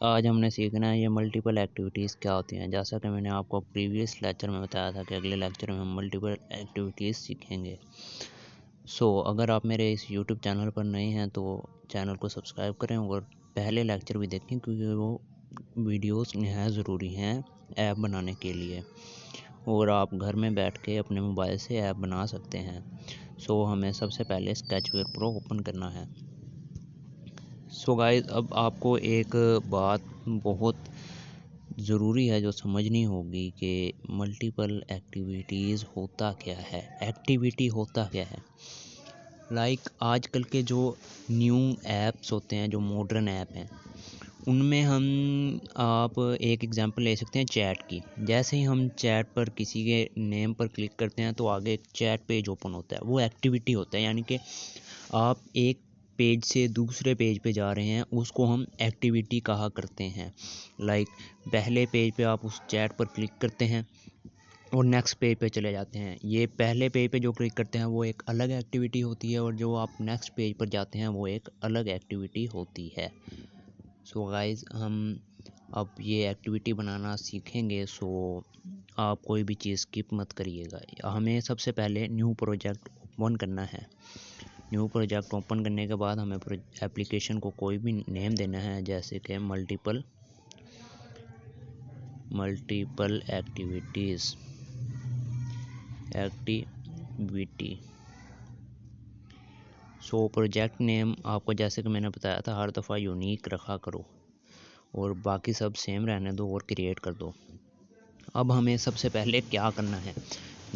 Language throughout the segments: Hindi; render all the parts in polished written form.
आज हमने सीखना है ये मल्टीपल एक्टिविटीज़ क्या होती हैं। जैसा कि मैंने आपको प्रीवियस लेक्चर में बताया था कि अगले लेक्चर में हम मल्टीपल एक्टिविटीज़ सीखेंगे। अगर आप मेरे इस यूट्यूब चैनल पर नए हैं तो चैनल को सब्सक्राइब करें और पहले लेक्चर भी देखें, क्योंकि वो वीडियोस नहायत ज़रूरी हैं ऐप बनाने के लिए, और आप घर में बैठ के अपने मोबाइल से ऐप बना सकते हैं। हमें सबसे पहले स्केचवेयर प्रो ओपन करना है। गाइस, अब आपको एक बात बहुत ज़रूरी है जो समझनी होगी कि मल्टीपल एक्टिविटीज़ होता क्या है, एक्टिविटी होता क्या है। आजकल के जो न्यू ऐप्स होते हैं, जो मॉडर्न ऐप हैं, उनमें आप एक एग्जांपल ले सकते हैं चैट की। जैसे ही हम चैट पर किसी के नेम पर क्लिक करते हैं तो आगे एक चैट पेज ओपन होता है, वो एक्टिविटी होता है। यानी कि आप एक पेज से दूसरे पेज पे जा रहे हैं, उसको हम एक्टिविटी कहा करते हैं। पहले पेज पे आप उस चैट पर क्लिक करते हैं और नेक्स्ट पेज पे चले जाते हैं। ये पहले पेज पे जो क्लिक करते हैं वो एक अलग एक्टिविटी होती है, और जो आप नेक्स्ट पेज पर जाते हैं वो एक अलग एक्टिविटी होती है। गाइस, हम अब ये एक्टिविटी बनाना सीखेंगे। आप कोई भी चीज़ स्किप मत करिएगा। हमें सबसे पहले न्यू प्रोजेक्ट ओपन करना है। न्यू प्रोजेक्ट ओपन करने के बाद हमें एप्लीकेशन को कोई भी नेम देना है, जैसे कि मल्टीपल एक्टिविटी। प्रोजेक्ट नेम आपको, जैसे कि मैंने बताया था, हर दफ़ा यूनिक रखा करो और बाकी सब सेम रहने दो और क्रिएट कर दो। अब हमें सबसे पहले क्या करना है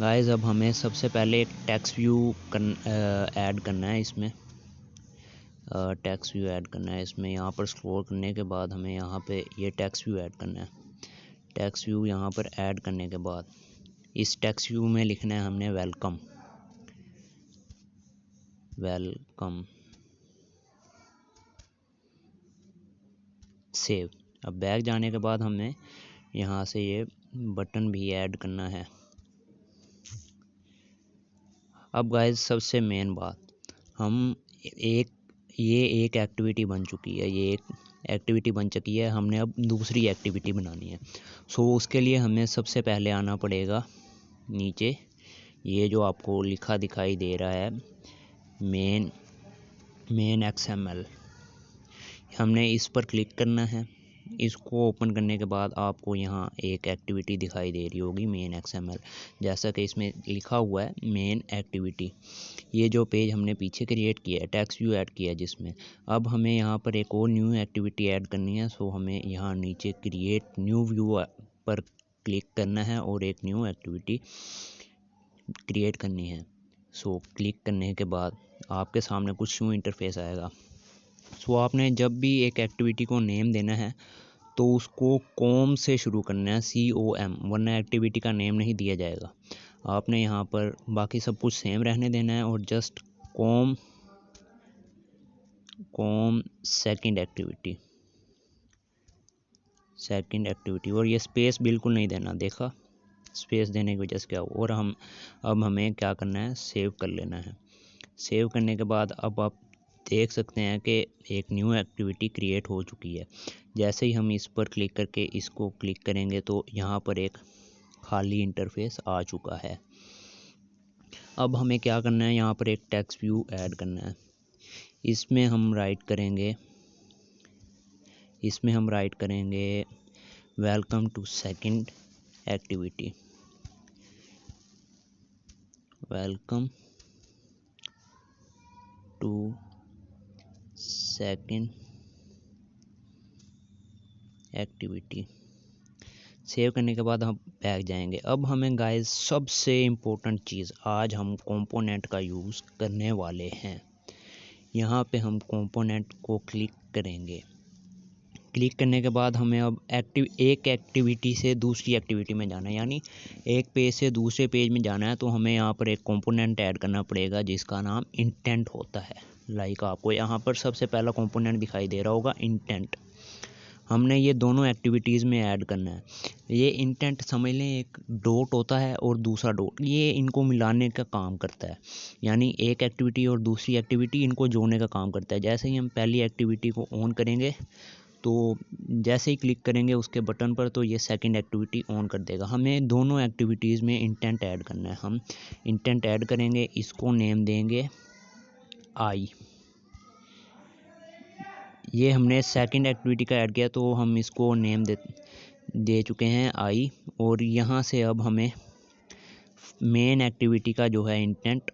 गाइस, अब हमें सबसे पहले एक टेक्स्ट व्यू ऐड करना है। इसमें टेक्स्ट व्यू ऐड करना है। इसमें यहाँ पर स्क्रॉल करने के बाद हमें यहाँ पे ये टेक्स्ट व्यू ऐड करना है। टेक्स्ट व्यू यहाँ पर ऐड करने के बाद इस टेक्स्ट व्यू में लिखना है हमने वेलकम। सेव। अब बैक जाने के बाद हमें यहाँ से ये बटन भी ऐड करना है। अब गाइस, सबसे मेन बात, ये एक एक्टिविटी बन चुकी है, ये एक एक्टिविटी बन चुकी है। हमने अब दूसरी एक्टिविटी बनानी है। उसके लिए हमें सबसे पहले आना पड़ेगा नीचे, ये जो आपको लिखा दिखाई दे रहा है मेन XML, हमने इस पर क्लिक करना है। इसको ओपन करने के बाद आपको यहाँ एक एक्टिविटी दिखाई दे रही होगी मेन XML, जैसा कि इसमें लिखा हुआ है मेन एक्टिविटी। ये जो पेज हमने पीछे क्रिएट किया है, टेक्स्ट व्यू ऐड किया है जिसमें, अब हमें यहाँ पर एक और न्यू एक्टिविटी ऐड करनी है। हमें यहाँ नीचे क्रिएट न्यू व्यू पर क्लिक करना है और एक न्यू एक्टिविटी क्रिएट करनी है। क्लिक करने के बाद आपके सामने कुछ न्यू इंटरफेस आएगा। आपने जब भी एक एक्टिविटी को नेम देना है तो उसको कॉम से शुरू करना है, COM, वरना एक्टिविटी का नेम नहीं दिया जाएगा। आपने यहाँ पर बाकी सब कुछ सेम रहने देना है और जस्ट कॉम सेकंड एक्टिविटी, और ये स्पेस बिल्कुल नहीं देना। देखा, स्पेस देने की वजह से क्या हुआ। और अब हमें क्या करना है, सेव कर लेना है। सेव करने के बाद अब आप देख सकते हैं कि एक न्यू एक्टिविटी क्रिएट हो चुकी है। जैसे ही हम इस पर क्लिक करके इसको क्लिक करेंगे तो यहाँ पर एक खाली इंटरफेस आ चुका है। अब हमें क्या करना है, यहाँ पर एक टेक्स्ट व्यू ऐड करना है। इसमें हम राइट करेंगे welcome to second activity. Welcome to second activity. Save करने के बाद हम बैक जाएंगे। अब हमें गाइस सबसे इम्पोर्टेंट चीज़, आज हम कंपोनेंट का यूज़ करने वाले हैं। यहाँ पे हम कंपोनेंट को क्लिक करेंगे। क्लिक करने के बाद हमें अब एक एक्टिविटी से दूसरी एक्टिविटी में जाना है, यानी एक पेज से दूसरे पेज में जाना है। तो हमें यहाँ पर एक कंपोनेंट ऐड करना पड़ेगा जिसका नाम इंटेंट होता है। आपको यहाँ पर सबसे पहला कंपोनेंट दिखाई दे रहा होगा, इंटेंट। हमने ये दोनों एक्टिविटीज़ में ऐड करना है। ये इंटेंट समझ लें एक डॉट होता है और दूसरा डॉट, ये इनको मिलाने का काम करता है। यानी एक एक्टिविटी और दूसरी एक्टिविटी इनको जोड़ने का काम करता है। जैसे ही हम पहली एक्टिविटी को ऑन करेंगे तो जैसे ही क्लिक करेंगे उसके बटन पर तो ये सेकंड एक्टिविटी ऑन कर देगा। हमें दोनों एक्टिविटीज़ में इंटेंट ऐड करना है। हम इंटेंट ऐड करेंगे, इसको नेम देंगे आई। ये हमने सेकंड एक्टिविटी का ऐड किया तो हम इसको नेम दे चुके हैं आई। और यहाँ से अब हमें मेन एक्टिविटी का जो है इंटेंट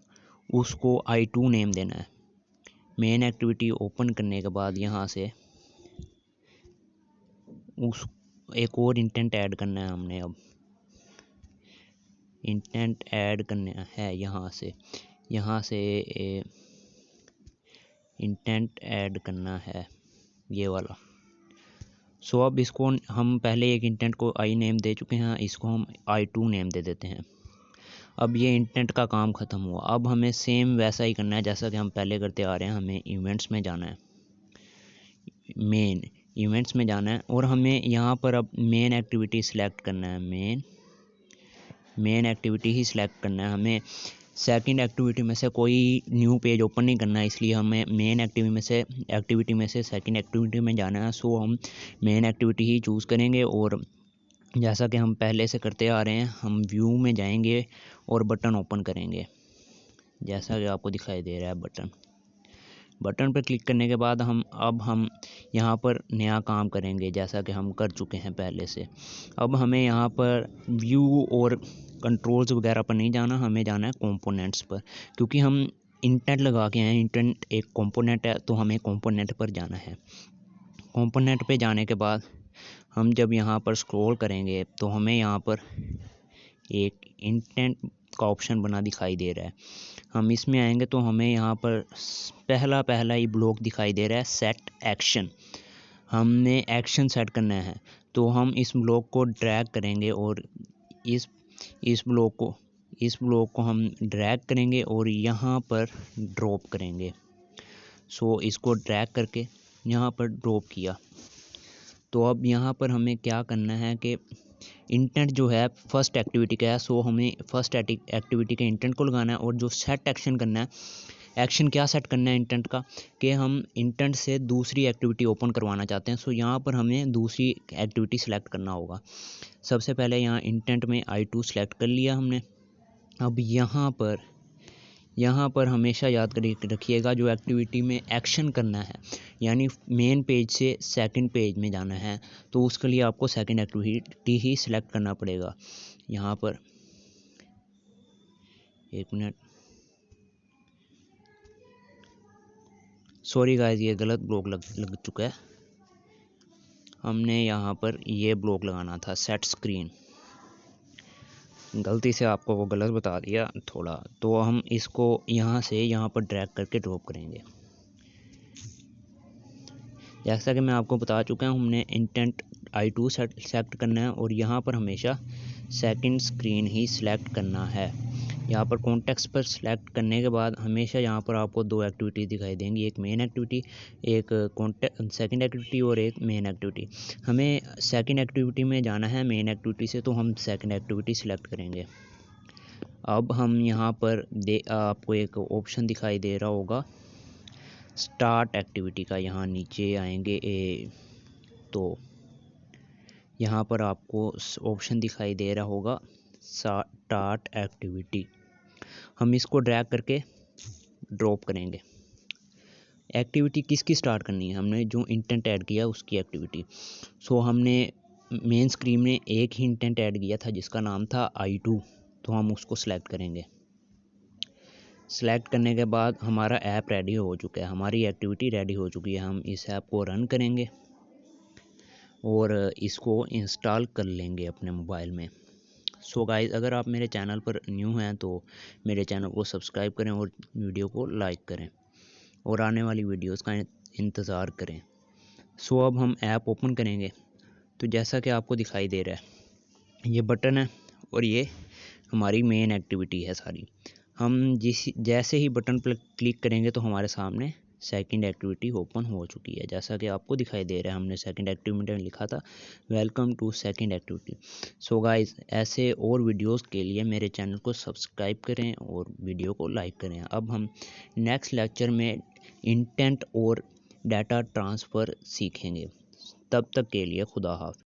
उसको I2 नेम देना है। मेन एक्टिविटी ओपन करने के बाद यहाँ से उस एक और इंटेंट ऐड करना है हमने। अब इंटेंट ऐड करना है यहाँ से इंटेंट ऐड करना है ये वाला। सो अब इसको हम पहले एक इंटेंट को आई नेम दे चुके हैं, इसको हम I2 नेम दे देते हैं। अब ये इंटेंट का काम ख़त्म हुआ। अब हमें सेम वैसा ही करना है जैसा कि हम पहले करते आ रहे हैं। हमें इवेंट्स में जाना है, मेन इवेंट्स में जाना है और हमें यहाँ पर अब मेन एक्टिविटी सिलेक्ट करना है। मेन एक्टिविटी ही सिलेक्ट करना है। हमें सेकंड एक्टिविटी में से कोई न्यू पेज ओपन नहीं करना है, इसलिए हमें मेन एक्टिविटी में से सेकंड एक्टिविटी में जाना है। सो हम मेन एक्टिविटी ही चूज़ करेंगे और जैसा कि हम पहले से करते आ रहे हैं हम व्यू में जाएंगे और बटन ओपन करेंगे जैसा कि आपको दिखाई दे रहा है। बटन पर क्लिक करने के बाद हम यहाँ पर नया काम करेंगे जैसा कि हम कर चुके हैं पहले से। अब हमें यहाँ पर व्यू और कंट्रोल्स वगैरह पर नहीं जाना, हमें जाना है कंपोनेंट्स पर, क्योंकि हम इंटेंट लगा के हैं। इंटेंट एक कंपोनेंट है तो हमें कंपोनेंट पर जाना है। कंपोनेंट पे जाने के बाद हम जब यहाँ पर स्क्रॉल करेंगे तो हमें यहाँ पर एक इंटेंट का ऑप्शन बना दिखाई दे रहा है। हम इसमें आएंगे तो हमें यहाँ पर पहला ही ब्लॉक दिखाई दे रहा है, सेट एक्शन। हमने एक्शन सेट करना है तो हम इस ब्लॉक को ड्रैग करेंगे और इस ब्लॉक को हम ड्रैग करेंगे और यहाँ पर ड्रॉप करेंगे। सो इसको ड्रैग करके यहाँ पर ड्रॉप किया। तो अब यहाँ पर हमें क्या करना है कि इंटेंट जो है फर्स्ट एक्टिविटी का है, सो हमें फर्स्ट एक्टिविटी के इंटेंट को लगाना है। और जो सेट एक्शन करना है, एक्शन क्या सेट करना है इंटेंट का, कि हम इंटेंट से दूसरी एक्टिविटी ओपन करवाना चाहते हैं। सो यहाँ पर हमें दूसरी एक्टिविटी सेलेक्ट करना होगा। सबसे पहले यहाँ इंटेंट में I2 सेलेक्ट कर लिया हमने। अब यहाँ पर हमेशा याद रखिएगा जो एक्टिविटी में एक्शन करना है, यानी मेन पेज से सेकंड पेज में जाना है, तो उसके लिए आपको सेकंड एक्टिविटी ही सिलेक्ट करना पड़ेगा। यहाँ पर एक मिनट, सॉरी गाइस, ये गलत ब्लॉक लग चुका है। हमने यहाँ पर ये ब्लॉक लगाना था, सेट स्क्रीन। गलती से आपको वो गलत बता दिया थोड़ा, तो हम इसको यहाँ से यहाँ पर ड्रैग करके ड्रॉप करेंगे। जैसा कि मैं आपको बता चुका हूँ, हमने इंटेंट I2 सेलेक्ट करना है और यहाँ पर हमेशा सेकंड स्क्रीन ही सिलेक्ट करना है। यहाँ पर कॉन्टेक्स्ट पर सिलेक्ट करने के बाद हमेशा यहाँ पर आपको दो एक्टिविटी दिखाई देंगी, एक मेन एक्टिविटी, एक सेकंड एक्टिविटी और एक मेन एक्टिविटी। हमें सेकंड एक्टिविटी में जाना है मेन एक्टिविटी से, तो हम सेकंड एक्टिविटी सिलेक्ट करेंगे। अब हम यहाँ पर आपको एक ऑप्शन दिखाई दे रहा होगा स्टार्ट एक्टिविटी का, यहाँ नीचे आएंगे तो यहाँ पर आपको ऑप्शन दिखाई दे रहा होगा स्टार्ट एक्टिविटी। हम इसको ड्रैग करके ड्रॉप करेंगे। एक्टिविटी किसकी स्टार्ट करनी है, हमने जो इंटेंट ऐड किया उसकी एक्टिविटी। सो हमने मेन स्क्रीन में एक ही इंटेंट ऐड किया था जिसका नाम था I2, तो हम उसको सेलेक्ट करेंगे। सेलेक्ट करने के बाद हमारा ऐप रेडी हो चुका है, हमारी एक्टिविटी रेडी हो चुकी है। हम इस ऐप को रन करेंगे और इसको इंस्टॉल कर लेंगे अपने मोबाइल में। सो गाइस, अगर आप मेरे चैनल पर न्यू हैं तो मेरे चैनल को सब्सक्राइब करें और वीडियो को लाइक करें और आने वाली वीडियोस का इंतज़ार करें। सो अब हम ऐप ओपन करेंगे तो जैसा कि आपको दिखाई दे रहा है, ये बटन है और ये हमारी मेन एक्टिविटी है सारी। हम जैसे ही बटन पर क्लिक करेंगे तो हमारे सामने सेकंड एक्टिविटी ओपन हो चुकी है। जैसा कि आपको दिखाई दे रहा है, हमने सेकंड एक्टिविटी में लिखा था welcome to second activity. So guys, ऐसे और वीडियोस के लिए मेरे चैनल को सब्सक्राइब करें और वीडियो को लाइक करें। अब हम नेक्स्ट लेक्चर में इंटेंट और डाटा ट्रांसफ़र सीखेंगे। तब तक के लिए खुदा हाफ़िज़।